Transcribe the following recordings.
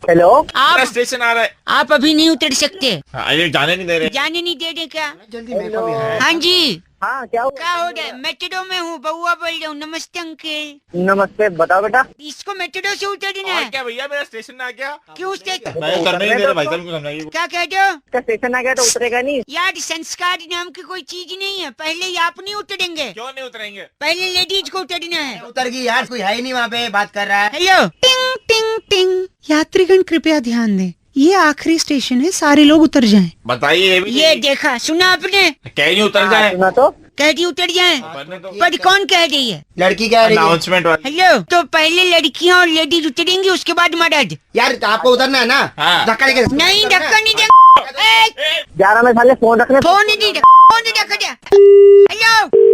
Hello, आप station आ रहा है। आप अभी नहीं उतर सकते। ये जाने नहीं दे रहे। जाने नहीं दे रहे क्या? जल्दी मेरे को भी है। हाँ जी, हाँ क्या हुआ? क्या हो रहा है? मेट्रो में हूँ, बउआ बोल रहा हूँ। नमस्ते अंकल। नमस्ते, बताओ बेटा। इसको मेट्रो से उतरना और है। क्या भैया, मेरा स्टेशन आ गया। क्यों स्टेशन? मैं उतरने नहीं दे रहा भाई साहब को समझाइए। क्या कह रहे हो? इसका स्टेशन आ गया तो उतरेगा नहीं। यार संस्कार नाम की कोई चीज नहीं है। पहले ही आप नहीं उतरेंगे, क्यों नहीं उतरेंगे? पहले लेडीज को उतरना है। उतर गई यार, कोई है ही नहीं वहाँ पे, बात कर रहा है। हेलो। टिंग टिंग टिंग। यात्रीगण कृपया ध्यान दें, ये आखिरी स्टेशन है, सारे लोग उतर जाएं। बताइए ये भी ये देखा, सुना आपने? कह नहीं उतर जाए। सुना तो। कह दी उतर जाए, तो पर कौन कह रही है? लड़की कह रही है। अनाउंसमेंट वाली। हेलो, तो पहले लड़कियां और लेडीज उतरेंगी, उसके बाद मर्द। यार आपको उतरना है ना? हाँ। धक्का लेके नहीं, धक्का नहीं देंगे। 11 में साले फोन रखने। फोन नहीं दे, फोन नहीं धक्का दे। हेलो।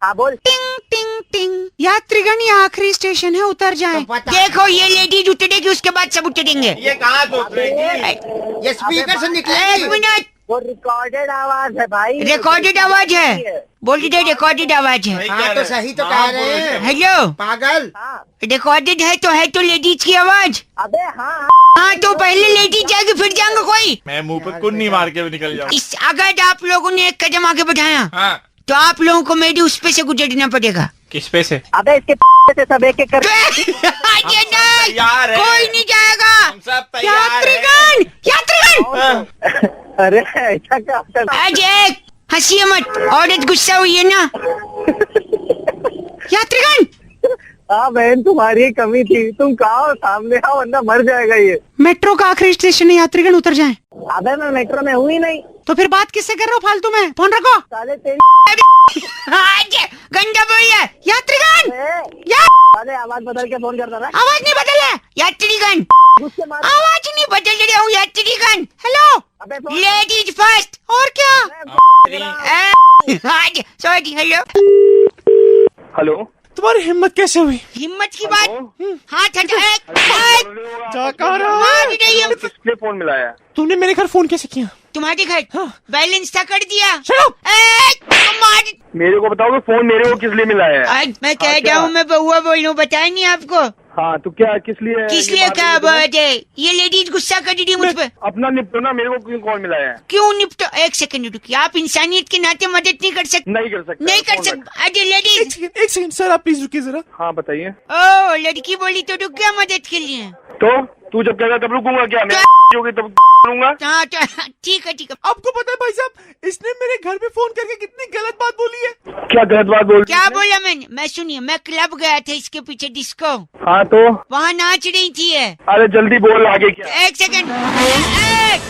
हाँ बोल। टिंग टिंग टिंग। यात्रीगण ये आखिरी स्टेशन है, उतर जाएं। देखो ये लेडीज उतरेगी, उसके बाद सब उतरेंगे। ये कहाँ तो उतरेगी? ये स्पीकर से एक निकलेगी। मिनट, वो रिकॉर्डेड आवाज है भाई। रिकॉर्डेड आवाज है। बोल दे, रिकॉर्डेड आवाज है। हाँ तो सही तो कह रहे हैं। हेलो, पागल। हाँ। रिकॉर्डेड है तो लेडीज की आवाज। अबे हाँ। हाँ तो पहले लेडीज जाएगी, फिर जाएंगे कोई। मैं मुंह पे कुन्नी मार के भी निकल जाऊँ। इस अगर आप लोगों ने एक कदम आगे बढ़ाया हाँ। तो आप लोगों को मेरी उस पे से गुजरना पड़ेगा। किस पे से? अबे इसके से सब एक एक कर। ये नहीं, तैयार है। कोई नहीं जाएगा। हम सब तैयार हैं। यात्रीगण, यात्रीगण। अरे ऐसा क्या? आज एक हंसी मत, औरत गुस्सा हुई है ना। यात्रीगण, हाँ बहन, तुम्हारी कमी थी। तुम कहा सामने आओ वरना मर जाएगा ये। मेट्रो का आखिरी स्टेशन है, यात्रीगण उतर जाएं। अबे मैं मेट्रो में हूँ ही नहीं। तो फिर बात किससे कर रहे हो फालतू में? फोन रखो। साले तेरी। आज गंदा बोल रहा है। यात्रीगण, साले आवाज बदल के फोन करता रहा। आवाज नहीं बदल है। यात्रीगण, गुस्से मार। आवाज नहीं बदल रहा हूँ। यात्रीगण, हेलो, अबे फोन। Ladies first. और क्या? आज सॉरी। हेलो। हेलो, तुम्हारी हिम्मत कैसे हुई? हिम्मत की बात। हाथ हटा। किसने फोन मिलाया? तुमने मेरे घर फोन कैसे किया? तुम्हारे घर हाँ। बैलेंस था कर दिया। Shut up! मेरे को बताओ कि फोन मेरे को किस लिए मिलाया है? आज मैं कह क्या? रहा हूँ, मैं बउआ बोल रहा हूँ, बताया नहीं आपको? हाँ तो क्या, किस लिए? किस ये लिए बात क्या नहीं तुम्हें? बात है? ये लेडीज गुस्सा कर रही मुझ पे। अपना निपटो ना, मेरे को क्यों कॉल मिलाया है? क्यों निपटो? एक सेकंड रुकिए, आप इंसानियत के नाते मदद नहीं कर सकते? नहीं कर सकते। नहीं कर फोन रख। सकते। अरे लेडीज। एक सेकंड सर, आप प्लीज रुकिए जरा। हाँ बताइए। ओ लड़की बोली तो रुक गया मदद के लिए। तो तू जब कहेगा तब रुकूंगा क्या? मैं होगी तब करूंगा। हाँ तो ठीक है, ठीक है। आपको पता है भाई साहब, इसने मेरे घर पे फोन करके कितनी गलत बात बोली है। क्या गलत बात बोल? क्या बोला मैंने? मैं सुनिए, मैं क्लब गया था इसके पीछे डिस्को, हाँ तो वहाँ नाच रही थी ये। अरे जल्दी बोल आगे क्या। एक सेकंड,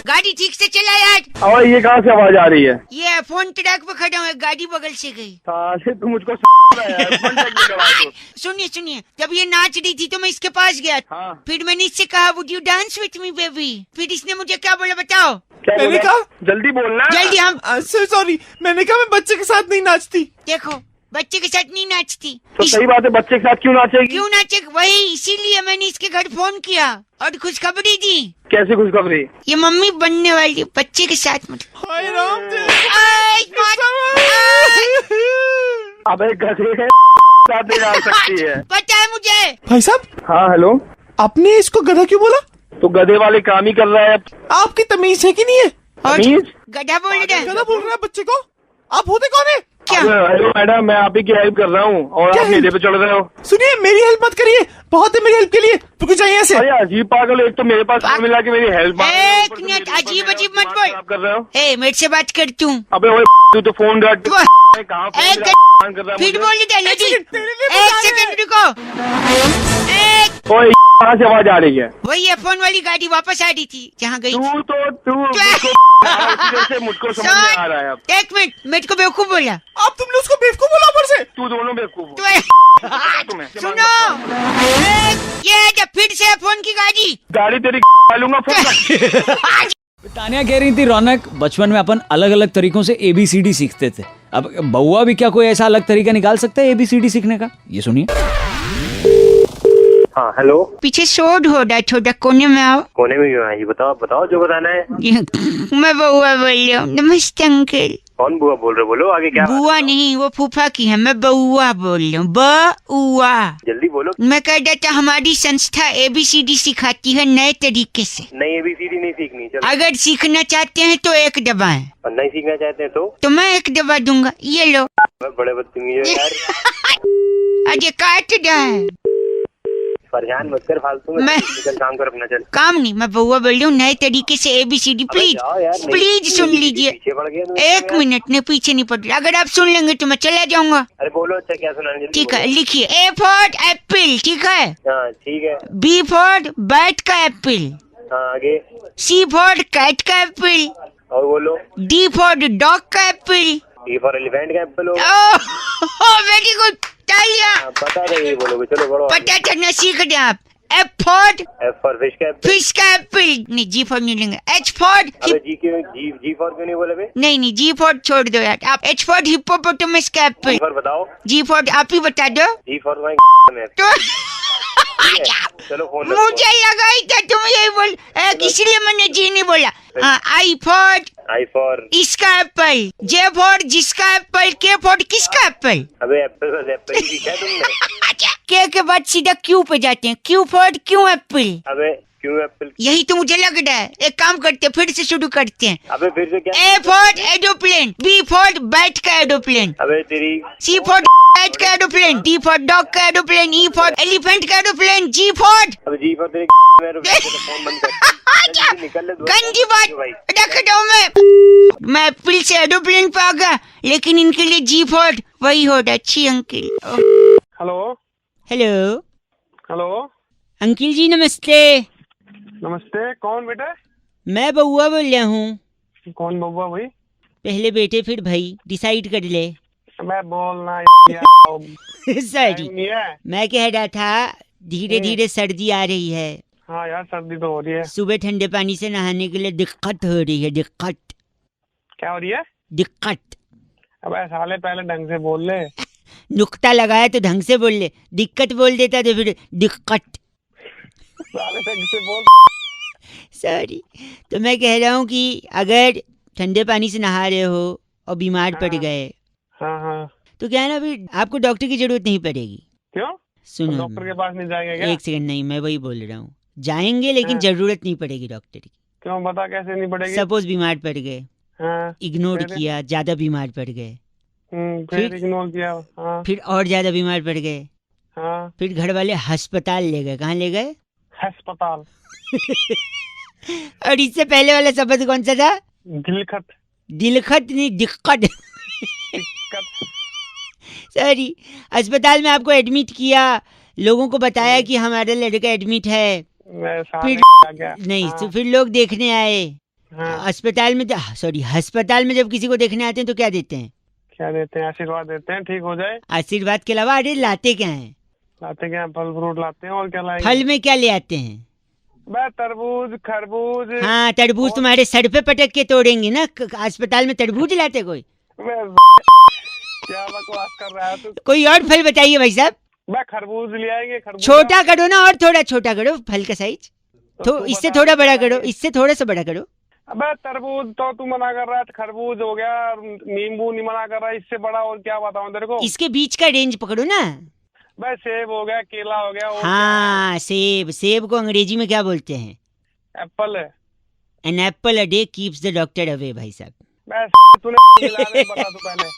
गाड़ी ठीक से चला यार। और ये कहाँ से आवाज आ रही है? ये फोन ट्रैक पे खड़ा हूँ, एक गाड़ी बगल से गई। साले तू मुझको यार, फोन check नहीं करा तू। सुनिए सुनिए, जब ये नाच रही थी तो मैं इसके पास गया। हाँ। फिर मैंने इससे कहा would you dance with me baby. फिर इसने मुझे क्या बोला बताओ? क्या मैंने बोला? कहा जल्दी बोलना। जल्दी। हम सॉरी, मैंने कहा मैं बच्चे के साथ नहीं नाचती। देखो, बच्चे के साथ नहीं नाचती। तो सही बात है, बच्चे के साथ क्यों नाचेगी? क्यों नाचे? वही इसीलिए मैंने इसके घर फोन किया और खुशखबरी दी। कैसी खुशखबरी? ये मम्मी बनने वाली बच्चे के साथ मतलब। हाय राम अबे गधे है, साथ नहीं डाल सकती है। पता है मुझे। भाई साहब, हाँ हेलो, आपने इसको गधा क्यों बोला? तो गधे वाले काम ही कर रहा है। आपकी तमीज है कि नहीं है? और तमीज? गधा बोल रहा है। गधा बोल रहा है बच्चे को। आप होते कौन है? क्या? हेलो मैडम, मैं आप ही की हेल्प कर रहा हूँ और क्या आप help? मेरे पे चढ़ रहे हो। सुनिए, मेरी हेल्प मत करिए, बहुत है मेरी हेल्प के लिए। तो कुछ चाहिए ऐसे? अरे अजीब पागल हो, एक तो मेरे पास फोन मिला के मेरी हेल्प एक मिनट, अजीब अजीब मत बोल। कर रहे हो। ए मेरे से बात कर तू। अबे ओए तू तो फोन रख। वो- कहाँ एक फोन कर रहा है फिर मुझे? बोल रही है लेडी। तेरे लिए एक बता सेकंड रुको। एक ओए कहाँ से आवाज आ रही है? वही ये फोन वाली गाड़ी वापस आ रही थी जहाँ गई थी। तू मुझको समझ में आ रहा है अब। एक मिनट, मेरे को बेवकूफ बोला। अब तुमने उसको बेवकूफ बोला ऊपर से। तू दोनों बेवकूफ हो। तो सुनो, ये जब फिर से फोन की गाड़ी। गाड़ी तेरी लूंगा फोन। तानिया कह रही थी रौनक, बचपन में अपन अलग अलग तरीकों से ABCD सीखते थे। अब बउआ भी क्या कोई ऐसा अलग तरीका निकाल सकता है ABCD सीखने का? ये सुनिए। हाँ हेलो, पीछे शोर हो रहा है, थोड़ा कोने में आओ। कोने में क्यों है? ये बताओ जो बताना है। मैं बउआ बोल रही हूँ। नमस्ते अंकल। कौन बुआ बोल रहे हो? बोलो आगे क्या? बुआ नहीं, वो फूफा की है, मैं बउआ बोल रही हूँ। बउआ। जल्दी बोलो। मैं कह रहा था हमारी संस्था ABCD सिखाती है नए तरीके से। नहीं ABCD नहीं सीखनी। चलो। अगर सीखना चाहते हैं तो एक दबाएं। और नहीं सीखना चाहते हैं तो मैं एक दबा दूंगा, ये लो। बड़े बदतमीज हो यार। अजय काट रहा है। परेशान मत कर फालतू में। मैं- चल काम कर अपना, चल। काम नहीं, मैं बउआ बोल रही हूँ नए तरीके से ABCD। प्लीज जाओ यार, नहीं- प्लीज सुन लीजिए। पीछे पड़ गया तुम। एक मिनट में पीछे नहीं पड़ रहा, अगर आप सुन लेंगे तो मैं चला जाऊंगा। अरे बोलो। अच्छा क्या सुनाने? ठीक है, लिखिए। A फॉर एप्पल, ठीक है। हाँ ठीक है। B फॉर बैट का एप्पल। हाँ आगे। C फॉर कैट का एप्पल। और बोलो। D फॉर डॉग का एप्पल। E फॉर एलिफेंट का एप्पल हो। वेरी गुड, तालियां। पता नहीं बोलोगे। चलो बढ़ो। पता चलना सीख रहे आप। F for F for fish का एप्पल। फिश का एप्पल। नहीं, G फॉर नहीं लेंगे। H फॉर अबे जी फॉर क्यों नहीं बोले बे? नहीं, G फॉर छोड़ दो यार आप। H फॉर हिप्पोपोटामस का एप्पल। जी फॉर बताओ। G फॉर आप ही बता दो। जी फॉर में। तो चलो फोन रखो। मुझे लगा ही था तुम यही बोल, इसलिए मैंने जी नहीं बोला। I फॉर इसका एप्पल। J फॉर जिसका एप्पल। K फॉर किसका एप्पल। अबे एप्पल बस एप्पल ही सीखा है तुमने। K के बाद सीधा Q पे जाते हैं। Q फॉर क्यों एप्पल। अबे क्यों एप्पल? यही तो मुझे लग रहा है। एक काम करते हैं, फिर से शुरू करते हैं। अबे फिर से क्या? A for aeroplane. B for bat का एरोप्लेन। अबे तेरी। C फॉर बैट का एरोप्लेन। D फॉर डॉग का एरोप्लेन। E फॉर एलिफेंट का एरोप्लेन। G फॉर अबे जी फॉर तेरी। फोन बंद कर। जल्दी निकल ले। गंदी बात भाई। रख दो। मैं एप्पल से एरोप्लेन पे आ गया, लेकिन इनके लिए G फॉर वही हो रहा। अच्छी uncle. Hello. Hello hello. Uncle ji, नमस्ते। नमस्ते। कौन बेटा? मैं बउआ बोल रहा हूँ। कौन बउआ भाई? पहले बेटे फिर भाई, डिसाइड कर ले। मैं बोलना सॉरी, नहीं है। मैं कह रहा था धीरे धीरे सर्दी आ रही है। हाँ यार सर्दी तो हो रही है। सुबह ठंडे पानी से नहाने के लिए दिक्कत हो रही है। दिक्कत क्या हो रही है? दिक्कत। अबे साले पहले ढंग से बोल ले। नुक्ता लगाया तो ढंग से बोल ले, दिक्कत बोल देता तो फिर दिक्कत। साले ढंग से बोल। सॉरी। तो मैं कह रहा हूँ कि अगर ठंडे पानी से नहा रहे हो और बीमार पड़ गए हाँ हाँ। तो क्या है ना, फिर आपको डॉक्टर की जरूरत नहीं पड़ेगी। क्यों? सुनो, डॉक्टर के पास नहीं जाएंगे क्या? एक सेकंड, नहीं मैं वही बोल रहा हूँ, जाएंगे लेकिन जरूरत नहीं पड़ेगी डॉक्टर की। क्यों? बता कैसे नहीं पड़ेगी? सपोज बीमार पड़ गए, हाँ। इग्नोर फिर? किया, ज्यादा बीमार पड़ गए, फिर इग्नोर किया। हाँ फिर और ज्यादा बीमार पड़ गए, हाँ। फिर घर वाले अस्पताल ले गए। कहाँ ले गए? अस्पताल। और इससे पहले वाला शब्द कौन सा था? दिलखत। दिलखत नहीं, दिक्कत। दिक्कत। सॉरी। अस्पताल में आपको एडमिट किया, लोगों को बताया कि हमारा लड़का एडमिट है। मैं साले फिर गया। नहीं हाँ, तो फिर लोग देखने आए हाँ। अस्पताल में। सॉरी, अस्पताल में जब किसी को देखने आते हैं तो क्या देते हैं? क्या देते हैं? आशीर्वाद देते हैं ठीक हो जाए। आशीर्वाद के अलावा अरे लाते क्या हैं? लाते क्या? फल फ्रूट लाते हैं और क्या लाएंगे? फल में क्या ले आते हैं? बे तरबूज खरबूज। हाँ, तरबूज तुम्हारे सर पे पटक के तोड़ेंगे ना। अस्पताल में तरबूज लाते कोई? क्या बकवास कर रहा है तू? कोई और फल बताइए भाई साहब। बे खरबूज ले आएंगे। खरबूज छोटा करो ना, और थोड़ा छोटा करो फल का साइज। तो इससे थोड़ा बड़ा करो, इससे थोड़ा सा बड़ा करो। अबे तरबूज तो तू मना कर रहा है, खरबूज हो गया, नींबू नहीं मना कर रहा है, इससे बड़ा और क्या बताऊं तेरे को? इसके बीच का रेंज पकड़ो ना। बे सेब हो गया, केला हो गया और हाँ, सेब। सेब को अंग्रेजी में क्या बोलते हैं? एप्पल है। An apple a day keeps the doctor away. भाई साहब बे तूने खिलाने बता तू पहले।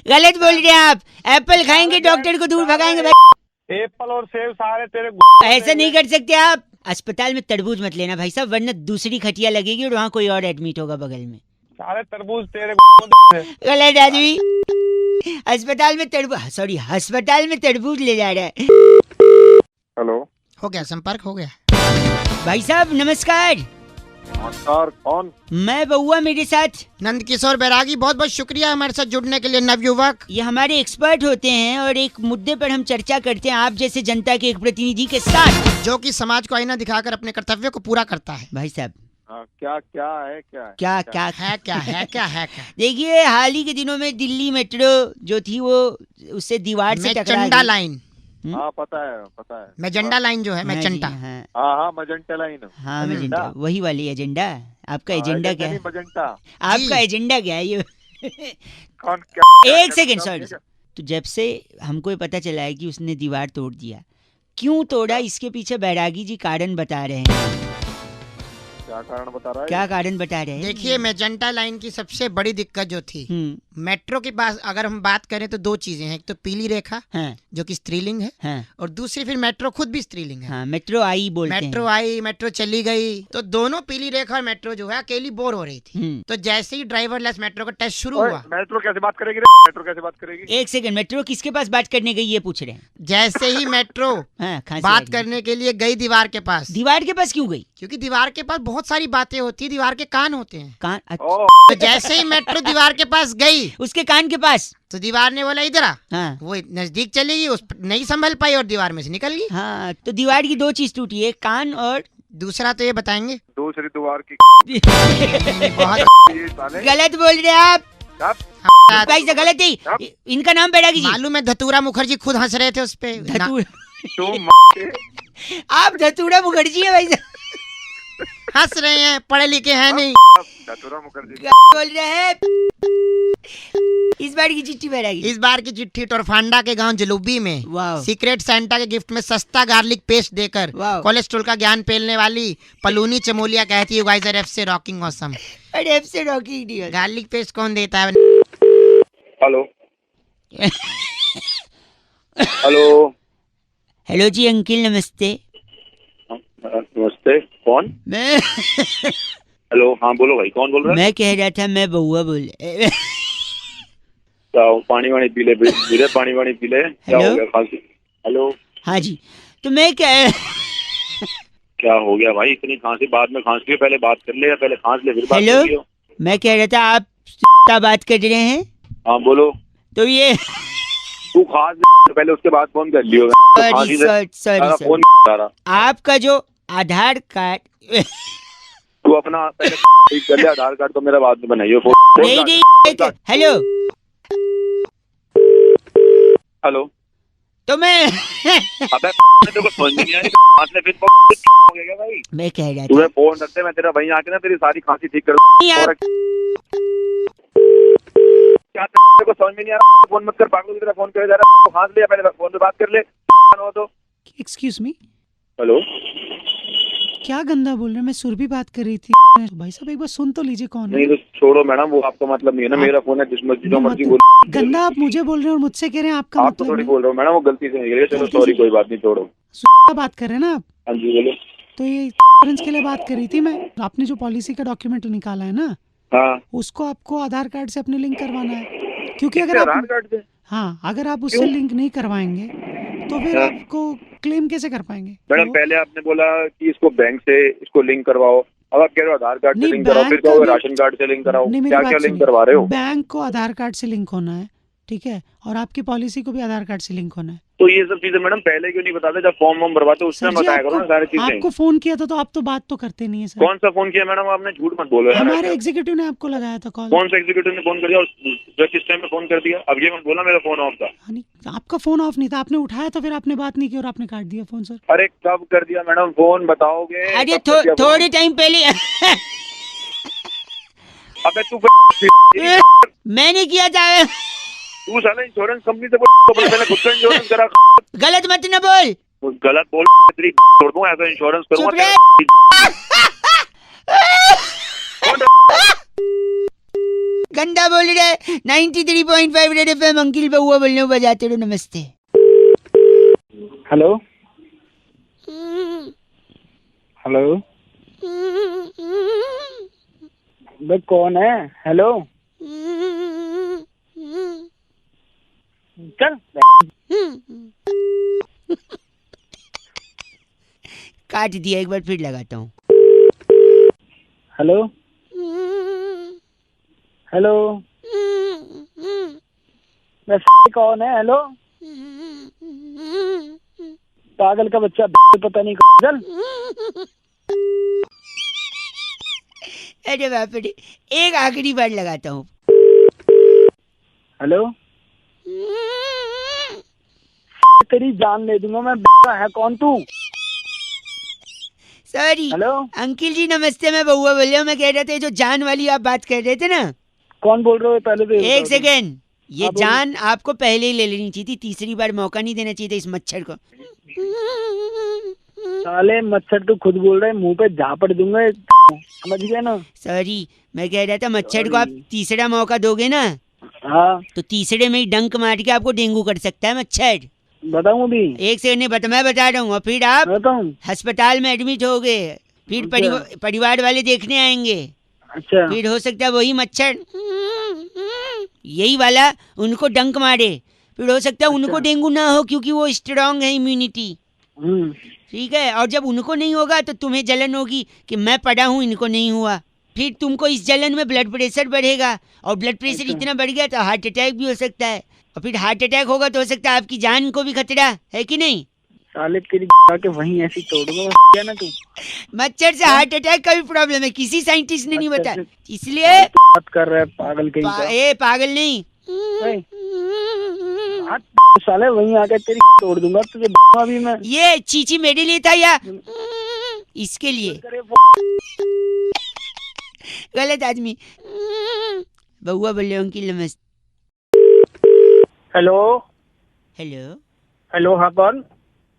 गलत बोल रहे हैं आप। एप्पल खाएंगे डॉक्टर को दूर भगाएंगे भाई। एप्पल और सेब सारे तेरे ऐसा नहीं कर सकते आप। अस्पताल में तरबूज मत लेना भाई साहब, वरना दूसरी खटिया लगेगी और वहाँ कोई और एडमिट होगा बगल में। सारे तरबूज तेरे गलत आदमी। अस्पताल में तरबूज, सॉरी, अस्पताल में तरबूज ले जा रहा है। हेलो। हो गया, संपर्क हो गया। भाई साहब नमस्कार। नमस्कार। कौन? मैं बउआ, मेरे साथ नंद किशोर बैरागी, बहुत बहुत शुक्रिया हमारे साथ जुड़ने के लिए नवयुवक। ये हमारे एक्सपर्ट होते हैं और एक मुद्दे पर हम चर्चा करते हैं आप जैसे जनता के एक प्रतिनिधि के साथ, जो कि समाज को आईना दिखाकर अपने कर्तव्य को पूरा करता है। भाई साहब क्या क्या है? क्या क्या क्या है क्या है क्या है क्या? देखिए, हाल ही के दिनों में दिल्ली मेट्रो जो थी वो उससे दीवार से टकरा मेजेंटा गई। लाइन। हाँ पता है। मेजेंटा लाइन जो है, हाँ जी, मेजेंटा। हाँ हाँ मजेंटा लाइन। हाँ, मेजेंटा वही वाली एजेंडा। आपका एजेंडा क्या है? मजेंटा। आपका एजेंडा क्या है ये? कौन क्या? एक सेकेंड, सॉरी। तो जब से हमको ये पता चला है कि उसने दीवार तोड़ दिया, क्यों तोड़ा, इसके पीछे बैरागी जी कारण बता रहे हैं। क्या कारण बता रहा है? क्या कारण बता रहे हैं? देखिए, मेजेंटा लाइन की सबसे बड़ी दिक्कत जो थी, मेट्रो के पास अगर हम बात करें तो दो चीजें हैं। एक तो पीली रेखा, हाँ, जो कि स्त्रीलिंग है, हाँ, और दूसरी फिर मेट्रो खुद भी स्त्रीलिंग है। हाँ, मेट्रो आई बोलते हैं। मेट्रो आई, मेट्रो चली गई, तो दोनों पीली रेखा और मेट्रो जो है अकेली बोर हो रही थी। तो जैसे ही ड्राइवरलेस मेट्रो का टेस्ट शुरू हुआ, मेट्रो कैसे बात करेगी रे? मेट्रो कैसे बात करेगी? एक सेकंड, मेट्रो किसके पास बात करने गई ये पूछ रहे हैं। जैसे ही मेट्रो हाँ, खांसी बात लगी। करने के लिए गई दीवार के पास, दीवार के पास क्यों गई? क्योंकि दीवार के पास बहुत सारी बातें होती है, दीवार के कान होते हैं। कान? तो जैसे ही मेट्रो दीवार के पास गई, उसके कान के पास। तो दीवार ने बोला इधर आ। हाँ, वो नजदीक चली गई, उस नहीं संभल पाई और दीवार में से निकल गई। हाँ, तो दीवार की दो चीज टूटी, एक कान और दूसरा तो ये बताएंगे। दूसरी दीवार की बहुत ये साले गलत बोल रहे हैं आप सब भाई, से गलत ही। इनका नाम बैरागी जी। मालूम है, धतूरा मुखर्जी खुद हंस रहे थे उस पे। तुम आप धतूरा मुखर्जी है भाई साहब। हंस रहे हैं, पढ़े लिखे हैं नहीं। धतूरा मुखर्जी क्या बोल रहे हैं? इस बार की चिट्ठी बैरागी। इस बार की चिट्ठी टोरफांडा के गांव जलूबी में वाह। सीक्रेट सेंटा के गिफ्ट में सस्ता गार्लिक पेस्ट देकर वाह। कोलेस्ट्रॉल का ज्ञान फैलने वाली पलूनी चमोलिया कहती है, गाइस आर एफ से रॉकिंग ऑसम। अरे एफ से रॉकी डियर। गार्लिक पेस्ट कौन देता है? हेलो हेलो हेलो जी अंकिल, नमस्ते। नमस्ते, कौन? मैं हेलो, हाँ बोलो भाई, कौन बोल रहा है? मैं कह रहा था, मैं बउआ बोल क्या पानी वानी पी ले, पानी वानी पी ले। क्या हेलो? हो गया खांसी? हेलो, हाँ जी, तो मैं क्या हो गया भाई? इतनी खांसी, बाद में खांस लियो, पहले बात कर ले, या पहले खांस ले फिर बात हेलो? कर लियो। मैं कह रहा था आप बात कर रहे हैं, हाँ बोलो। तो ये तू खांस ले, पहले उसके बाद फोन कर लियो। खांसी से सारा सॉरी, फोन सारा। आपका जो आधार कार्ड तू अपना पहले ठीक कर ले, आधार कार्ड तो मेरा बाद में बनाइयो। फोन नहीं नहीं, हेलो हेलो, तो मैं अबे तेरे को समझ नहीं आ रही, खांस ले फिर हो गया भाई। मैं कह रहा तू था फोन रखते, मैं तेरा भाई आके ना तेरी सारी खांसी ठीक कर नहीं, दूं। आप- और क्या तेरे को समझ में नहीं आ रहा? फोन मत कर, पागलों की तरह फोन करे जा रहा है। खांस ले, पहले फोन पे बात कर ले। हो तो एक्सक्यूज मी, हेलो, क्या गंदा बोल रहे हैं? मैं सुरभि बात कर रही थी। भाई साहब एक बार सुन तो लीजिए कौन है। नहीं तो छोड़ो मैडम, वो आपका मतलब नहीं है ना। मेरा फोन है, जिस मर्जी जो मर्जी बोल। गंदा आप मुझे बोल रहे हैं और मुझसे कह रहे हैं आपका आप तो मतलब थोड़ी नहीं। बोल रहे हो मैडम, वो गलती से निकल गया। चलो गलती सॉरी, से- कोई बात नहीं, छोड़ो। बात कर रहे हैं ना आप? हाँ जी बोलो। तो ये इंश्योरेंस के लिए बात कर रही थी मैं। आपने जो पॉलिसी का डॉक्यूमेंट निकाला है ना, हाँ, उसको आपको आधार कार्ड से अपने लिंक करवाना है, क्योंकि अगर आधार आप कार्ड से? हाँ, अगर आप उससे लिंक नहीं करवाएंगे तो फिर हाँ। आपको क्लेम कैसे कर पाएंगे? मैडम तो- पहले आपने बोला कि इसको बैंक से इसको लिंक करवाओ, अब आप कह रहे हो आधार कार्ड से नहीं, लिंक कराओ, फिर बैंक कहोगे का राशन कार्ड से लिंक कराओ। नहीं, मेरी क्या बात क्या लिंक सुनिए। करवा रहे हो? बैंक को आधार कार्ड से लिंक होना है, ठीक है, और आपकी पॉलिसी को भी आधार कार्ड से लिंक होना है। तो ये सब चीजें मैडम पहले क्यों नहीं बताते? जब फॉर्म वॉर्म भरवाते उसमें सर जी, बताया करो ना सारी चीजें। आपको फोन किया था तो आप तो बात तो करते नहीं है सर। कौन सा फोन किया मैडम आपने? झूठ मत बोलो यार। हमारे एग्जीक्यूटिव ने आपको लगाया था कॉल। कौन सा एग्जीक्यूटिव ने फोन कर दिया और किस टाइम में फोन कर दिया? अब ये मत बोला मेरा फोन ऑफ था। नहीं, आपका फोन ऑफ नहीं था, आपने उठाया तो फिर आपने बात नहीं की और आपने काट दिया फोन सर। अरे कब कर दिया मैडम फोन, बताओगे? अरे कब कर दिया फोन? थोड़े टाइम पहले अबे तू मैंने किया था। तू साला इंश्योरेंस कंपनी से बोल, अपना पहले खुद का इंश्योरेंस करा। गलत मत न बोल। गलत बोल, तेरी छोड़ दूंगा, ऐसा इंश्योरेंस चुप करूंगा। रहे। गंदा बोल रहे। 93.5 रेड एफएम, अंकिल बउआ बोलने को बजाते रहो। नमस्ते। हेलो हेलो, बे कौन है? हेलो चल। काट दिया, एक बार फिर लगाता हूँ। हेलो हेलो, वैसे कौन है? हेलो पागल का बच्चा, पता नहीं चल। अरे बाप रे, एक आखिरी बार लगाता हूँ। हेलो, तेरी जान ले दूंगा मैं। है कौन तू? सॉरी हेलो, अंकिल जी, नमस्ते। मैं बउआ बोल रहा हूँ। मैं कह रहा था जो जान वाली आप बात कर रहे थे ना, कौन बोल रहे हो पहले तो ये एक बताओ। सेकेंड, ये हाँ, बोलो। जान आपको पहले ही ले लेनी चाहिए थी, तीसरी बार मौका नहीं देना चाहिए था इस मच्छर को। साले मच्छर तो खुद बोल रहे हैं, मुंह पे झापड़ दूंगा समझ गया ना। सॉरी, मैं कह रहा था मच्छर को आप तीसरा मौका दोगे ना हाँ तो तीसरे में ही डंक मार के आपको डेंगू कर सकता है मच्छर। बताऊं अभी? एक सेकंड नहीं मैं बता रहा हूँ, और फिर आप बताऊं? अस्पताल में एडमिट हो गए, फिर अच्छा। परिवार वाले देखने आएंगे, अच्छा फिर हो सकता है वही मच्छर यही वाला उनको डंक मारे, फिर हो सकता है उनको डेंगू ना हो क्योंकि वो स्ट्रांग है इम्यूनिटी। हम्म, ठीक है, और जब उनको नहीं होगा तो तुम्हें जलन होगी कि मैं पड़ा हूँ इनको नहीं हुआ, फिर तुमको इस जलन में ब्लड प्रेशर बढ़ेगा, और ब्लड प्रेशर अच्छा। इतना बढ़ गया तो हार्ट अटैक भी हो सकता है, और फिर हार्ट अटैक होगा तो हो सकता है आपकी जान को भी खतरा है कि नहीं। साले तेरी के वहीं ऐसी तोड़ दूंगा क्या ना तू। मच्छर से हार्ट अटैक का भी प्रॉब्लम है, किसी साइंटिस्ट ने नहीं मच्छर बताया, से- इसलिए बात कर रहा है पागल कहीं का। ए पागल नहीं, हाँ, साले वहीं आके तेरी तोड़ दूंगा तुझे अभी मैं। ये चीची मेरे लिए था या इसके लिए? गलत आदमी। बउआ बोल रहे हो अंकिल नमस्ते। हेलो हेलो, हेलो, हाँ कौन?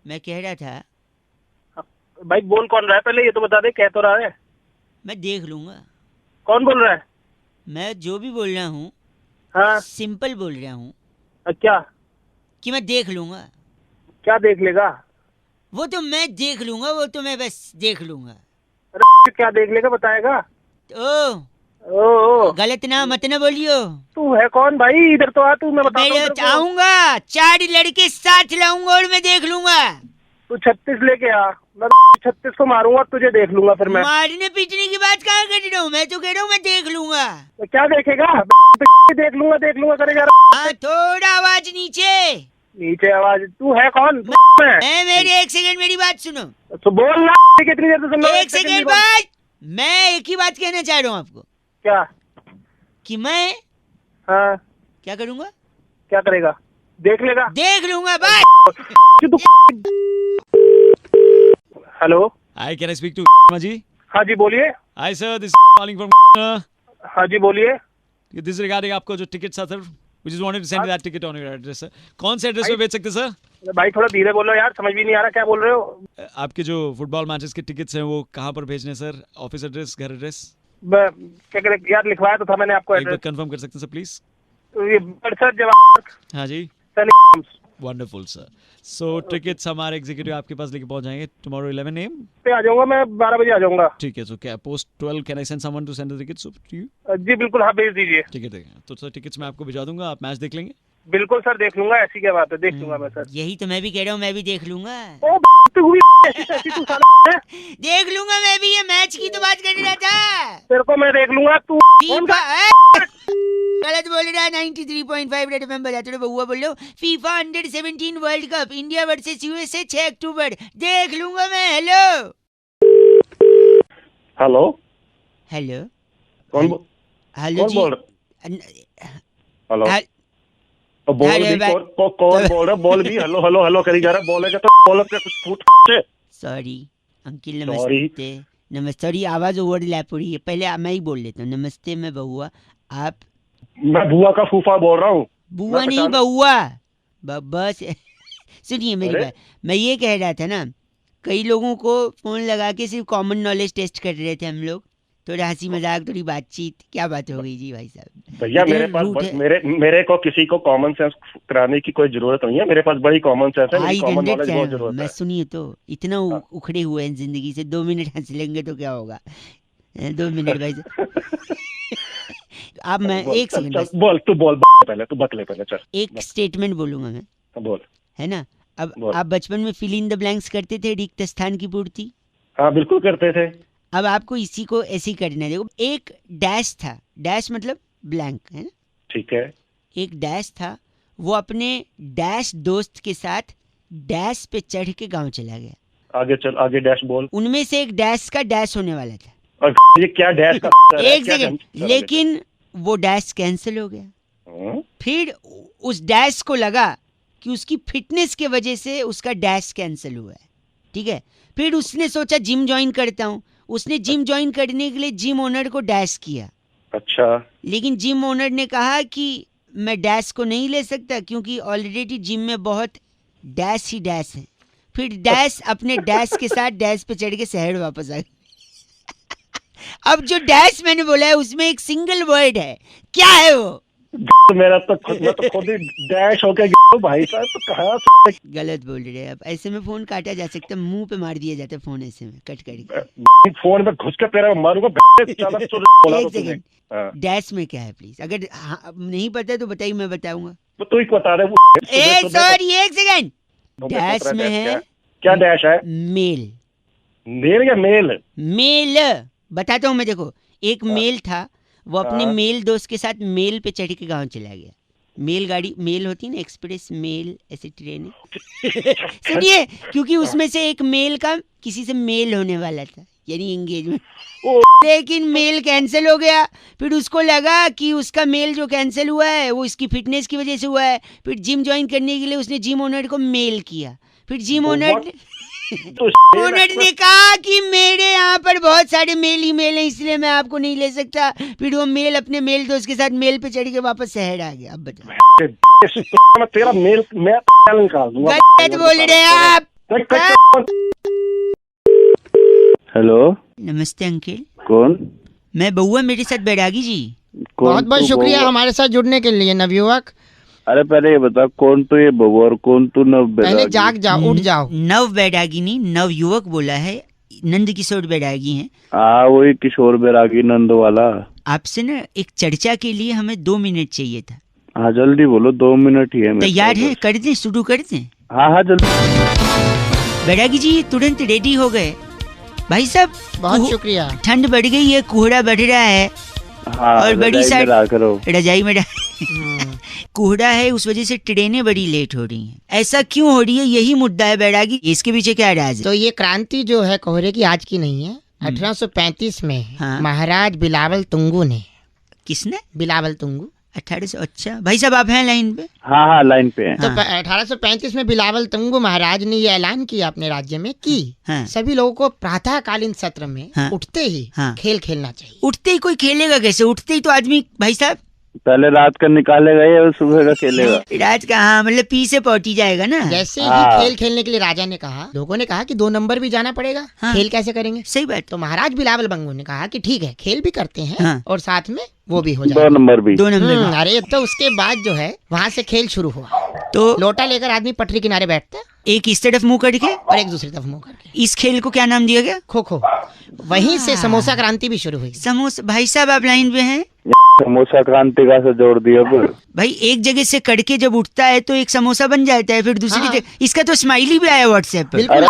मैं कह रहा था भाई बोल कौन रहा है पहले ये तो बता दे, कह तो रहा है। मैं देख लूंगा। कौन बोल रहा है? मैं जो भी बोल रहा हूँ हाँ सिंपल बोल रहा हूँ क्या? कि मैं देख लूंगा। क्या देख लेगा? वो तो मैं देख लूंगा, वो तो मैं बस देख लूंगा। अरे क्या देख लेगा बताएगा? ओ गलत ना मत ना बोलियो। तू है कौन भाई? इधर तो आ तू, मैं बताता हूँ मैं तेरे को। चाहूंगा 4 लड़के साथ लाऊंगा और मैं देख लूंगा। तू 36 लेके आ, मैं 36 को मारूंगा, तुझे देख लूंगा फिर मैं। मारने पीटने की बात कहाँ कर रहा हूँ, मैं तो कह रहा हूँ मैं देख लूंगा। तो क्या देखेगा? देख लूंगा करेगा। हाँ थोड़ा आवाज नीचे। नीचे आवाज? तू है कौन? मैं मेरी एक सेकंड मेरी बात सुनो। तो बोल ना, कितनी देर से सुन रहा हूँ? एक सेकंड बाद मैं एक ही बात कहना चाह रहा हूँ आपको क्या? कि मैं हाँ क्या करूंगा? क्या करेगा? देख लेगा? देख लूंगा बस। Hello, Hi, can I speak to Sharma ji? हाँ जी बोलिए। Hi sir, this is calling from हाँ जी बोलिए। this is regarding आपको जो टिकट था sir, we just wanted to send that ticket on your address sir. कौन से एड्रेस पे भेज सकते सर? भाई थोड़ा धीरे बोलो यार, समझ भी नहीं आ रहा क्या बोल रहे हो। आपके जो फुटबॉल मैचेस के टिकट्स हैं वो कहाँ पर भेजने सर? ऑफिस एड्रेस, घर एड्रेस? क्या करे यार, लिखवाया तो था मैंने आपको एक बार एड्रेस। कंफर्म कर सकते हैं सर प्लीज? ये बरसत जवाब हाँ जी, सनी वंडरफुल सर। सो टिकट्स हमारे एग्जीक्यूटिव आपके पास लेके पहुंच जाएंगे टुमारो 11 AM। पे आ जाऊंगा मैं, 12 बजे आ जाऊंगा। ठीक है, सो क्या post 12 can I send someone to send the tickets to you? जी बिल्कुल, हाँ भेज दीजिए। ठीक है तो सर टिकट्स मैं आपको भिजवा दूंगा, आप मैच देख लेंगे। बिल्कुल सर, देख लूंगा, ऐसी क्या बात है, देख लूंगा मैं सर। यही तो मैं भी कह रहा हूँ, मैं भी देख लूंगा। ओ तू हुई ऐसी तू साला है। देख लूंगा मैं भी, ये मैच की तो बात कर रहा था। तेरे को मैं देख लूंगा। तू फीफा गलत बोल रहा है। 93.5 रेड एफएम बजाते रहो। बउआ बोल लो फीफा अंडर-17 world cup India versus USA 6 October देख लूंगा मैं। हेलो हेलो हेलो कौन हेलो जी। बोल हेलो हेल- बोल अरे भी भाई- कौन बोल रहा? बोल भी हेलो हेलो हेलो करी जा रहा, बोलेगा तो बोल के कुछ फूट से। Sorry uncle Sorry. नमस्ते। नमस्ते। सॉरी आवाज ओवरलैप हो रही है, पहले मैं ही बोल लेता हूँ। नमस्ते मैं बउआ, आप? मैं बुआ का फूफा बोल रहा हूँ। बुआ मैं नहीं पहचान- बउआ बस सुनिए मेरी अरे? बात। मैं ये कह रहा था ना, कई लोगों को फोन लगा के सिर्फ कॉमन नॉलेज टेस्ट कर रहे थे हम लोग, थोड़ा हंसी मजाक थोड़ी बातचीत। क्या बात हो गई जी भाई साहब? भैया इतने मेरे पास रूट है। मेरे को किसी को कॉमन सेंस कराने की कोई जरूरत नहीं है। मेरे पास बड़ी कॉमन सेंस है, मेरी आई कॉमन हंड्रेड नॉलेज बहुत जरूरत मैं है। सुनिए तो इतना हाँ। उखड़े हुए हैं जिंदगी से, 2 मिनट हंस लेंगे तो क्या होगा? 2 मिनट भाई साहब। अब मैं बोल, एक चल, सेकंड चल, बस बोल तू बोल पहले, तू बतले पहले चल एक स्टेटमेंट बोलूंगा मैं, बोल। है ना? अब बोल। आप बचपन में फिल इन द ब्लैंक्स करते थे, रिक्त स्थान की पूर्ति। हाँ बिल्कुल करते थे। अब आपको इसी को ऐसे ही करना है। देखो एक डैश था, डैश मतलब ब्लैंक है ना, ठीक है। एक डैश था, वो अपने डैश दोस्त के साथ डैश पे चढ़ के गांव चला गया। आगे चल, आगे डैश बोल। उनमें से एक डैश का डैश होने वाला था। और ये क्या डैश का एक सेकंड, लेकिन वो डैश कैंसिल हो गया। फिर उस डैश को लगा कि उसकी फिटनेस के वजह से उसका डैश कैंसिल हुआ है, ठीक है। फिर उसने सोचा जिम ज्वाइन करता हूँ। उसने जिम ज्वाइन करने के लिए जिम ओनर को डैश किया, अच्छा, लेकिन जिम ओनर ने कहा कि मैं डैश को नहीं ले सकता क्योंकि ऑलरेडी जिम में बहुत डैश ही डैश है। फिर डैश अपने डैश के साथ डैश पे चढ़ के शहर वापस आ गया। अब जो डैश मैंने बोला है उसमें एक सिंगल वर्ड है, क्या है वो? मेरा तो खुद ही डैश हो गया भाई साहब, तो कहाँ से गलत बोल रहे हैं। अब ऐसे में फोन काटा जा सकता है, मुंह पे मार दिया जाता है फोन, ऐसे में कट करके। फोन में घुस के तेरा मारूंगा। एक सेकंड, डैश में क्या है प्लीज? अगर नहीं पता है तो बताइए, मैं बताऊंगा। तो तू ही बता रहे। सॉरी एक सेकंड, डैश में है क्या? डैश है मेल। मेल या मेल? मेल बताता हूँ मैं। देखो, एक मेल था, वो अपने मेल दोस्त के साथ मेल पे चढ़ के गाँव चला गया। मेल गाड़ी, मेल होती है ना, एक्सप्रेस मेल, ऐसी ट्रेन सुनिए, क्योंकि उसमें से एक मेल का किसी से मेल होने वाला था, यानी एंगेजमेंट। लेकिन मेल कैंसिल हो गया। फिर उसको लगा कि उसका मेल जो कैंसिल हुआ है वो इसकी फिटनेस की वजह से हुआ है। फिर जिम ज्वाइन करने के लिए उसने जिम ओनर को मेल किया। फिर जिम ओनर ने कहा कि मेरे यहाँ पर बहुत सारे मेल ही मेल हैं, इसलिए मैं आपको नहीं ले सकता। फिर वो मेल अपने मेल दोस्त के साथ मेल पे चढ़ के वापस शहर आ गया। अब बताओ, तेरा मेल मैं निकाल दूंगा। गलत बोल रहे हैं आप। हेलो, नमस्ते अंकल। कौन? मैं बउआ, मेरे साथ बैरागी जी। बहुत बहुत शुक्रिया हमारे साथ जुड़ने के लिए नवयुवक। अरे पहले ये बता, कौन तो ये बबू और कौन तू नव? पहले जाग जाओ, उठ जाओ। नव बैरागी नहीं, नव युवक बोला है। नंद किशोर बैरागी हैं। वही किशोर बैरागी नंद वाला। आपसे ना एक चर्चा के लिए हमें 2 मिनट चाहिए था। हाँ जल्दी बोलो, 2 मिनट ही है। तैयार है? कर दें, शुरू कर दें? हाँ जल्दी। बैरागी जी तुरंत रेडी हो गए। भाई साहब बहुत शुक्रिया। ठंड बढ़ गई है, कोहरा बढ़ रहा है। और बड़ी साइड रजाई में कोहरा है, उस वजह से ट्रेनें बड़ी लेट हो रही हैं। ऐसा क्यों हो रही है, यही मुद्दा है बैरागी। इसके पीछे क्या राज है? तो ये क्रांति जो है कोहरे की आज की नहीं है। 1835 में महाराज बिलावल तुंगू ने। किसने? बिलावल तुंगू। 1800। अच्छा भाई साहब आप हैं लाइन पे? हाँ लाइन पे हैं। तो 1835 में बिलावल तुंगू महाराज ने ये ऐलान किया अपने राज्य में कि सभी लोगों को प्रातःकालीन सत्र में उठते ही खेल खेलना चाहिए। उठते ही कोई खेलेगा कैसे? उठते ही तो आदमी भाई साहब पहले रात का निकालेगा या सुबह का खेलेगा? रात का, हाँ मतलब पी से पौटी जाएगा ना। जैसे ही खेल खेलने के लिए राजा ने कहा, लोगों ने कहा कि 2 नंबर भी जाना पड़ेगा। खेल कैसे करेंगे? सही बात। तो महाराज बिलावल बंगू ने कहा कि ठीक है, खेल भी करते हैं और साथ में वो भी हो जाएगा। 2 नंबर भी। 2 नंबर। अरे तो उसके बाद जो है वहाँ से खेल शुरू हुआ। तो लोटा लेकर आदमी पटरी किनारे बैठता, एक इस तरफ मुंह करके और एक दूसरी तरफ मुंह करके। इस खेल को क्या नाम दिया गया? खो खो। वहीं से समोसा क्रांति भी शुरू हुई। समोसा। भाई साहब आप लाइन पे हैं? समोसा क्रांति का से जोड़ दिया। भाई एक जगह से कड़के जब उठता है तो एक समोसा बन जाता है, फिर दूसरी जगह। इसका तो स्माइली भी आया व्हाट्सएप पे। अरे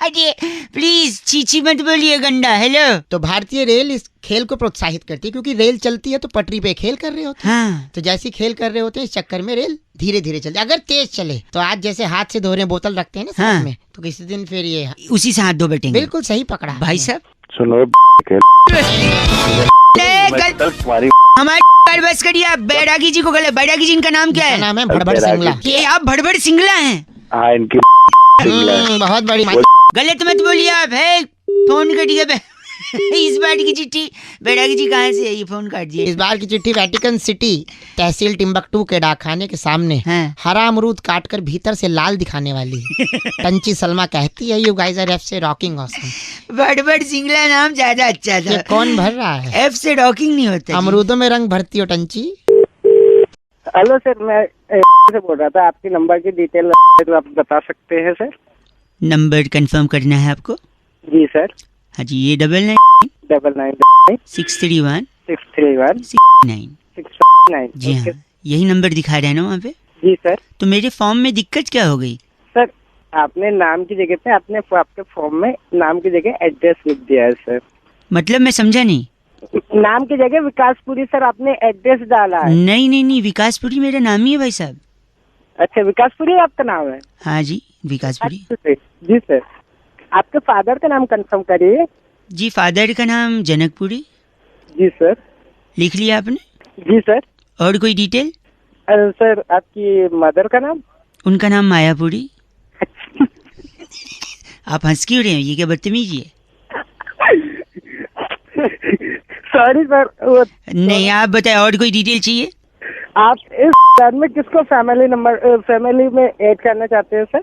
अरे प्लीज चीची मत बोलिए गंडा। हेलो। तो भारतीय रेल इस खेल को प्रोत्साहित करती है, क्योंकि रेल चलती है तो पटरी पे खेल कर रहे होते हैं। तो जैसे खेल कर रहे होते हैं, इस चक्कर में रेल धीरे धीरे चलती है। अगर तेज चले तो आज जैसे हाथ से धो रहे बोतल रखते हैं ना साथ में, तो किसी दिन फिर ये उसी से हाथ धो बैठेंगे। बिल्कुल सही पकड़ा भाई साहब। सुनो हमारे बस करिए आप। बैरागी जी को गलत। बैरागी जी इनका नाम क्या है? नाम है भड़भड़ सिंगला। ये आप भड़भड़ सिंगला हैं? हाँ इनकी बहुत बड़ी। गलत मत बोलिए आप। है फोन कटिए। इस बार की चिट्ठी बैरागी जी कहाँ से है? ये फोन काट दिए। इस बार की चिट्ठी वेटिकन सिटी तहसील टिम्बकटू के डाकखाने के सामने हरा अमरूद काटकर भीतर से लाल दिखाने वाली टंची सलमा कहती है, यू गाइस आर एफ से रॉकिंग ऑसम। बड़बड़ सिंगला नाम ज्यादा अच्छा था। ये कौन भर रहा है? एफ से रॉकिंग नहीं होता। अमरूदों में रंग भरती हो टंची। हेलो सर, मैं से बोल रहा था। आपकी नंबर की डिटेल तो आप बता सकते हैं सर? नंबर कंफर्म करना है आपको? जी सर। हाँ जी, ये 99 631 631 जी हाँ, यही नंबर दिखा रहा है ना वहाँ पे? जी सर। तो मेरे फॉर्म में दिक्कत क्या हो गई? सर आपने नाम की जगह पे आपके फॉर्म में नाम की जगह एड्रेस लिख दिया है सर। मतलब मैं समझा नहीं। नाम की जगह विकासपुरी सर आपने एड्रेस डाला है। नहीं, विकासपुरी मेरा नाम ही है भाई साहब। अच्छा, विकासपुरी आपका नाम है? हाँ जी विकासपुरी। जी सर। आपके फादर का नाम कंफर्म करिए। जी फादर का नाम जनकपुरी। जी सर। लिख लिया आपने? जी सर। और कोई डिटेल? सर आपकी मदर का नाम? उनका नाम मायापुरी। आप हंस क्यों रहे हैं? ये क्या बदतमीजी है? सॉरी सर, वो नहीं आप बताए और कोई डिटेल चाहिए? आप इस प्लान में किसको फैमिली में ऐड करना चाहते हैं सर?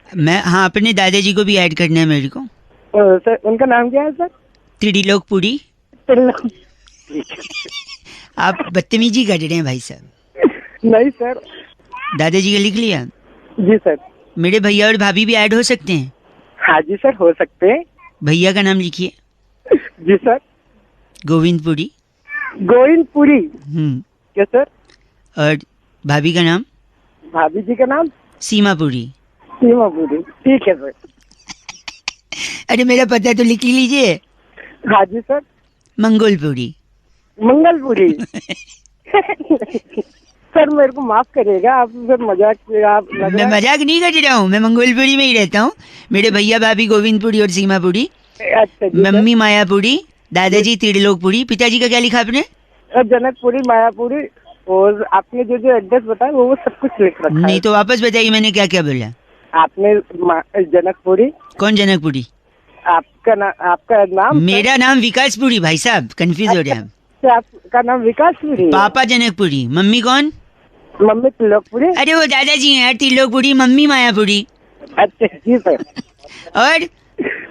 मैं हाँ अपने दादाजी को भी ऐड करना है मेरे को। सर उनका नाम क्या है सर? त्रिलोकपुरी। आप बदतमीजी कर रहे हैं भाई साहब। नहीं सर। दादाजी का लिख लिया? जी सर। मेरे भैया और भाभी भी ऐड हो सकते हैं? हाँ जी सर, हो सकते हैं। भैया का नाम लिखिए। जी सर। गोविंदपुरी। गोविंदपुरी। क्या सर? और भाभी का नाम? भाभी जी का नाम? सीमापुरी। सीमापुरी, ठीक है सर। अरे मेरा पता तो लिख लीजिए। हाँ जी सर। मंगोलपुरी। मंगलपुरी। सर मेरे को माफ करिएगा, आप सर मजाक मैं मजाक नहीं कर रहा हूँ, मैं मंगोलपुरी में ही रहता हूँ। मेरे भैया भाभी गोविंदपुरी और सीमापुरी। अच्छा जी। मम्मी मायापुरी, दादाजी त्रिलोकपुरी। पिताजी का क्या लिखा आपने? जनकपुरी, मायापुरी, और आपने जो जो एड्रेस बताया वो सब कुछ लिख रखा है। नहीं तो वापस बताइए मैंने क्या क्या बोला। आपने जनकपुरी। कौन जनकपुरी? आपका नाम? मेरा नाम विकासपुरी भाई साहब, कंफ्यूज हो रहे हैं। आपका नाम विकासपुरी? पापा जनकपुरी। मम्मी कौन? मम्मी त्रिलोकपुरी। अरे वो दादाजी हैं त्रिलोकपुरी, मम्मी मायापुरी। अच्छा जी सर। और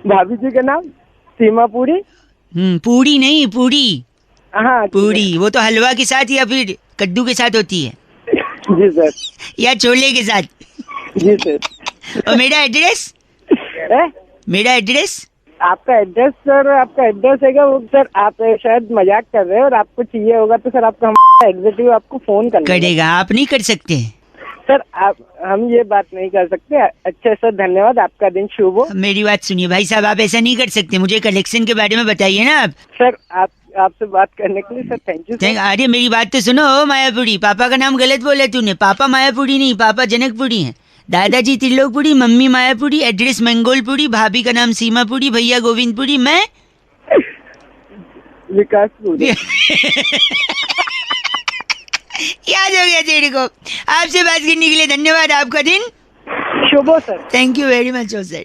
भाभी जी का नाम? सीमापुरी। पूरी नहीं, पूरी। हाँ पूरी, वो तो हलवा के साथ या फिर कद्दू के साथ होती है। जी सर। या छोले के साथ। जी सर। और मेरा एड्रेस? मेरा एड्रेस? आपका एड्रेस सर, आपका एड्रेस है वो सर, आप शायद मजाक कर रहे हो और आपको चाहिए होगा तो सर आपका एग्जीक्यूटिव आपको फोन करेगा। आप नहीं कर सकते सर, हम ये बात नहीं कर सकते। अच्छा सर, धन्यवाद, आपका दिन शुभ हो। मेरी बात सुनिए भाई साहब, आप ऐसा नहीं कर सकते। मुझे कलेक्शन के बारे में बताइए ना आप। सर आपसे बात करने के लिए सर थैंक यू। अरे मेरी बात तो सुनो मायापुरी। पापा का नाम गलत बोला तूने। पापा मायापुरी नहीं, पापा जनकपुरी हैं। दादाजी त्रिलोकपुरी, मम्मी मायापुरी, एड्रेस मंगोलपुरी, भाभी का नाम सीमापुरी, भैया गोविंदपुरी, मैं विकासपुरी। याद हो गया तेरे को। आपसे बात करने के लिए धन्यवाद। आपका दिन शुभ हो sir. Thank you very much sir.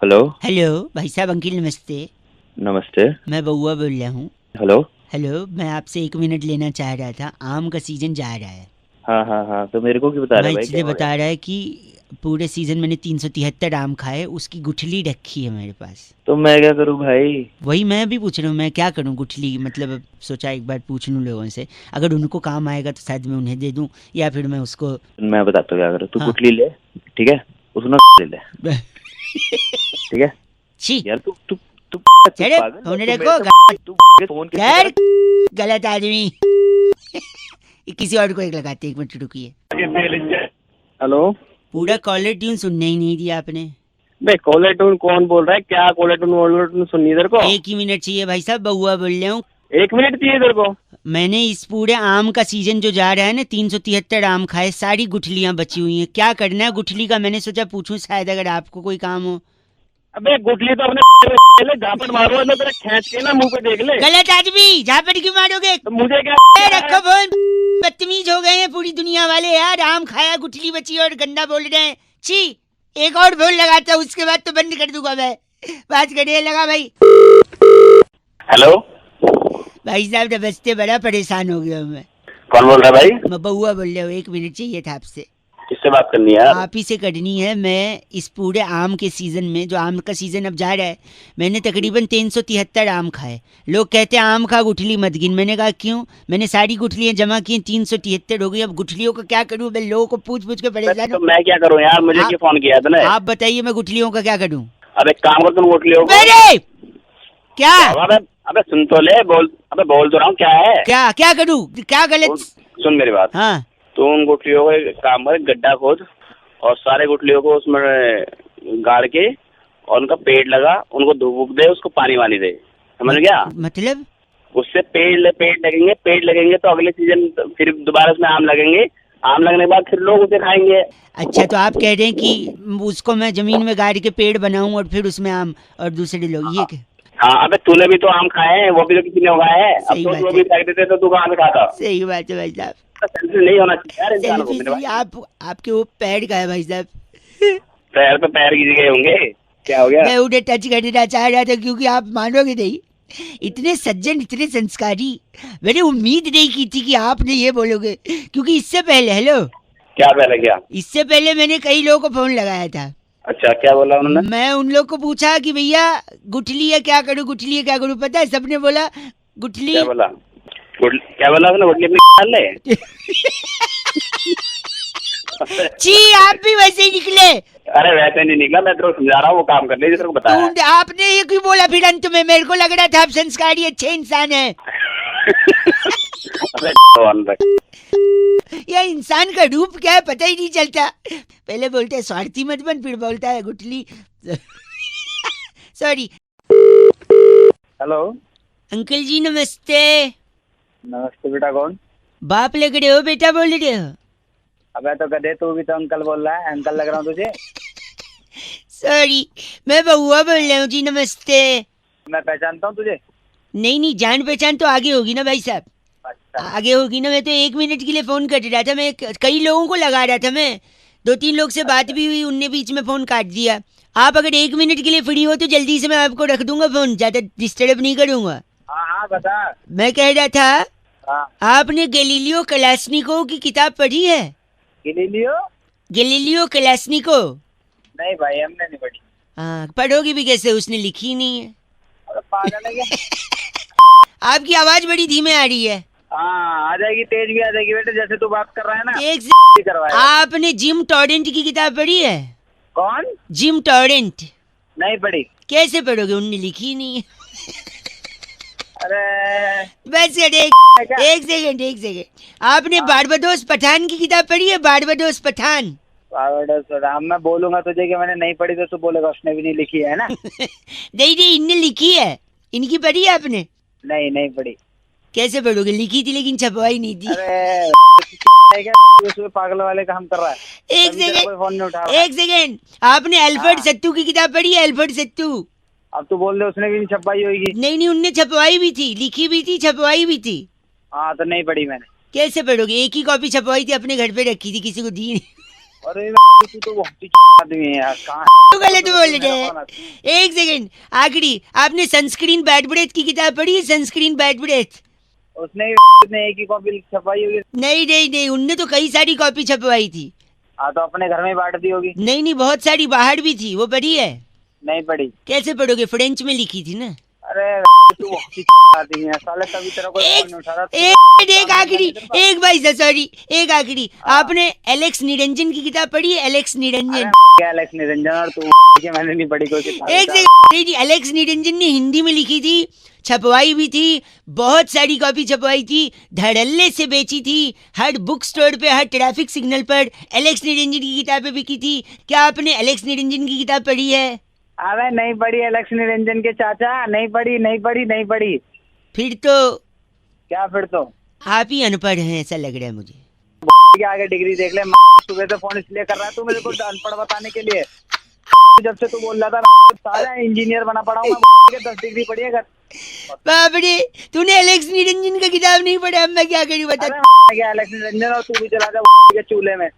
Hello. Hello भाई साहब, अंकिल नमस्ते। नमस्ते। मैं बउआ बोल रहा हूँ। हेलो। हेलो, मैं आपसे 1 मिनट लेना चाह रहा था। आम का सीजन जा रहा है। हाँ, तो मेरे को क्यों बता रहा है भाई? इसलिए बता रहा है कि पूरे सीजन मैंने 373 आम खाए, उसकी गुठली रखी है मेरे पास। तो मैं क्या करूँ भाई? वही मैं भी पूछ रहा हूँ, मैं क्या करूँ गुठली, मतलब सोचा एक बार पूछ लूँ लोगों से, अगर उनको काम आएगा तो शायद मैं उन्हें दे दूँ या फिर मैं उसको। मैं बताता हूँ क्या करूँ। तू गुठली ले, ठीक है, उसमें ले ले, ठीक है? यार तू होने रखो, गलत आदमी। किसी और को एक लगाते, 1 मिनट रुकिए। हेलो। पूरा कॉलर ट्यून सुनने ही नहीं दिया आपने। भाई कॉलर ट्यून कौन बोल रहा है? क्या कॉलर ट्यून सुननी इधर को? 1 ही मिनट चाहिए भाई साहब, बउआ बोल रहा हूँ। 1 मिनट चाहिए इधर को? मैंने इस पूरे आम का सीजन जो जा रहा है ना, 373 आम खाए, सारी गुठलियाँ बची हुई हैं। क्या करना है गुठली का? मैंने सोचा पूछूं शायद अगर आपको कोई काम हो। अबे गुठली तो अपने झापट मारो ना, तेरा खींच के ना मुंह पे देख ले। गलत आदमी, झापट क्यों मारोगे? तो मुझे क्या? रखो फोन। बदतमीज हो गए हैं पूरी दुनिया वाले यार। आम खाया, गुठली बची और गंदा बोल रहे हैं। छी, एक और फोन लगाता हूँ, उसके बाद तो बंद कर दूंगा मैं। बात करिए, लगा भाई। हेलो भाई साहब नमस्ते, बड़ा परेशान हो गया मैं। कौन बोल रहा है भाई? मैं बउआ बोल रहा हूँ। 1 मिनट चाहिए था आपसे। किससे बात करनी है? आप ही से करनी है। मैं इस पूरे आम के सीजन में, जो आम का सीजन अब जा रहा है, मैंने तकरीबन 373 आम खाए। लोग कहते हैं आम खा गुठली मत गिन। मैंने कहा क्यों? मैंने सारी गुठलियां जमा की, 373 हो गई। अब गुठलियों का क्या करूं? मैं लोगों को पूछ पूछ के परेशान हूं। तो मैं क्या करूं यार? मुझे क्यों फोन किया तूने? आप बताइए, मैं गुठलियों का क्या करूं? अब एक काम कर, तुम गुठलियों को क्या? अबे सुन तो ले, बोल तो रहा हूँ। क्या है? क्या करूं? क्या गलत? सुन मेरी बात। हाँ, तुम गुठलियों का काम कर, गड्ढा खोद और सारे गुठलियों को उसमें गाड़ के और उनका पेड़ लगा, उनको धूप दे, उसको पानी वानी दे। समझ गया? मतलब उससे पेड़ लगेंगे तो अगले सीजन फिर दोबारा उसमें आम लगेंगे। आम लगने के बाद फिर लोग उसे खाएंगे। अच्छा, तो आप कह रहे हैं कि उसको मैं जमीन में गाड़ के पेड़ बनाऊं और फिर उसमें आम और दूसरे लोग ये? हाँ, अबे तूने भी तो आम खाए हैं, वो भी तो किसी ने उगाए हैं। अब तो वो भी फेंक देते तो तू कहाँ से खाता? सही बात है भाई साहब। नहीं होना चाहिए यार इंसान को। आपके वो पैर का है भाई साहब? पैर पे पैर की जगह होंगे। क्या हो गया? मैं उन्हें टच करना चाह रहा था क्योंकि आप मानोगे नहीं, इतने सज्जन, इतने संस्कारी, मैंने उम्मीद नहीं की थी कि आपने ये बोलोगे, क्योंकि इससे पहले, हेलो, क्या पहले क्या? इससे पहले मैंने कई लोगों को फोन लगाया था। अच्छा, क्या बोला उन्होंने? मैं उन लोग को पूछा कि भैया गुठली है क्या करूं, गुठली है क्या करूं, पता है सबने बोला गुठली। क्या बोला? क्या बोला आपने? गुठली अपनी डाल ले। जी आप भी वैसे ही निकले। अरे वैसे नहीं निकला, मैं तेरे को समझा रहा हूँ, वो काम कर ले जिसको बताया। आपने ये क्यों बोला फिर अंत में? मेरे को लग रहा था आप संस्कारी अच्छे इंसान हैं। यह इंसान का रूप क्या है पता ही नहीं चलता। पहले बोलते हैं स्वार्थी मत बन, फिर बोलता है गुठली। सॉरी। हेलो अंकल जी नमस्ते। नमस्ते बेटा, कौन? बाप लग रहे हो बेटा, बोल रहे हो? अबे तो गधे, तू भी तो अंकल बोल रहा है, अंकल लग रहा हूँ तुझे। सॉरी, मैं बउआ बोल रहा हूँ जी, नमस्ते। मैं पहचानता हूँ तुझे? नहीं नहीं, जान पहचान तो आगे होगी ना भाई साहब। अच्छा। आगे होगी ना, मैं तो 1 मिनट के लिए फोन कर रहा था, मैं कई लोगों को लगा रहा था, मैं 2-3 लोग से बात भी हुई, उनने बीच में फोन काट दिया। आप अगर 1 मिनट के लिए फ्री हो तो जल्दी से मैं आपको रख दूंगा फोन, ज्यादा डिस्टर्ब नहीं करूंगा। हाँ हाँ बता। मैं कह रहा था, हाँ। आपने गैलीलियो कलास्निकोव की किताब पढ़ी है? गैलीलियो कलास्निकोव? नहीं भाई, हमने नहीं पढ़ी। हाँ, पढ़ोगी भी कैसे, उसने लिखी नहीं है। अरे पागल है क्या? आपकी आवाज बड़ी धीमे आ रही है। हाँ आ जाएगी, तेज भी आ जाएगी बेटे, जैसे तू बात कर रहा है ना। एक से आपने जिम टॉरेंट की किताब पढ़ी है? कौन? Gym torrent? नहीं पढ़ी। कैसे पढ़ोगे, उनने लिखी नहीं है। अरे बस एक सेकंड, आपने बारबाडोस पठान की किताब पढ़ी है? बारबाडोस पठान। मैं बोलूंगा तुझे कि मैंने नहीं पढ़ी तो तू बोलेगा उसने भी नहीं लिखी है ना। नहीं, इनने लिखी है। इनकी पढ़ी है आपने? नहीं पढ़ी। कैसे पढ़ोगे, लिखी थी लेकिन छपवाई नहीं थी। अरे क्या पागल वाले काम कर रहा है। एक सेकंड, आपने अल्फ्रेड सत्तू की किताब पढ़ी है? अल्फ्रेड सत्तू। अब तू बोल दे उसने भी नहीं छपवाई होगी। नहीं, उनने छपवाई भी थी, लिखी भी थी, छपवाई भी थी। हाँ तो नहीं पढ़ी मैंने। कैसे पढ़ोगे, एक ही कॉपी छपवाई थी, अपने घर पे रखी थी, किसी को दी नहीं। अरे तू तो बहुत आदमी है यार, कहाँ तो गलत बोल रहे हैं। एक सेकंड, आखिरी, आपने सनस्क्रीन बैड ब्रेथ की किताब पढ़ी है? Sunscreen bad breath. उसने एक ही कॉपी छपवाई होगी। नहीं, उनने तो कई सारी कॉपी छपवाई थी। हाँ तो अपने घर में बांट दी होगी। नहीं, बहुत सारी बाहर भी थी, वो पढ़ी है? नहीं पढ़ी। कैसे पढ़ोगे, फ्रेंच में लिखी थी ना। अरे तू आदमी है साले, तभी तेरा कोई फोन नहीं उठा रहा। एक आखिरी, एक भाई सॉरी, एक आखिरी, आपने एलेक्स निरंजन की किताब पढ़ी है? एलेक्स निरंजन। क्या एलेक्स निरंजन? और तू मैंने नहीं पढ़ी कोई किताब। एक सेकंड, एलेक्स निरंजन ने हिंदी में लिखी थी, छपवाई भी थी, बहुत सारी कॉपी छपवाई थी, धड़ल्ले से बेची थी, हर बुक स्टोर पे, हर ट्रैफिक सिग्नल पर एलेक्स निरंजन की किताबें बिकी थी। क्या आपने एलेक्स निरंजन की किताब पढ़ी है? अरे नहीं पढ़ी एलेक्स निरंजन के चाचा, नहीं पढ़ी। फिर तो क्या? फिर तो आप ही अनपढ़ हैं, ऐसा लग रहा है मुझे। के आगे डिग्री देख ले, सुबह से फोन इसलिए कर रहा है तू मेरे को अनपढ़ बताने के लिए। जब से तू बोल रहा था सारा इंजीनियर बना पड़ा हूँ, 10 डिग्री पढ़ी है घर। बाबरे, तूने एलेक्स निरंजन का किताब नहीं पढ़ा, अब मैं क्या करूँ बता। क्या एलेक्स निरंजन, और तू भी चला जा चूल्हे में।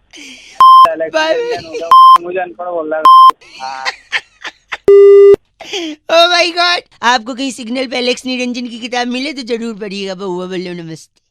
मुझे अनपढ़ बोल रहा है। ओह माय गॉड, आपको कहीं सिग्नल पे एलेक्स निरंजन की किताब मिले तो जरूर पढ़िएगा। बहुआ बोलो नमस्ते।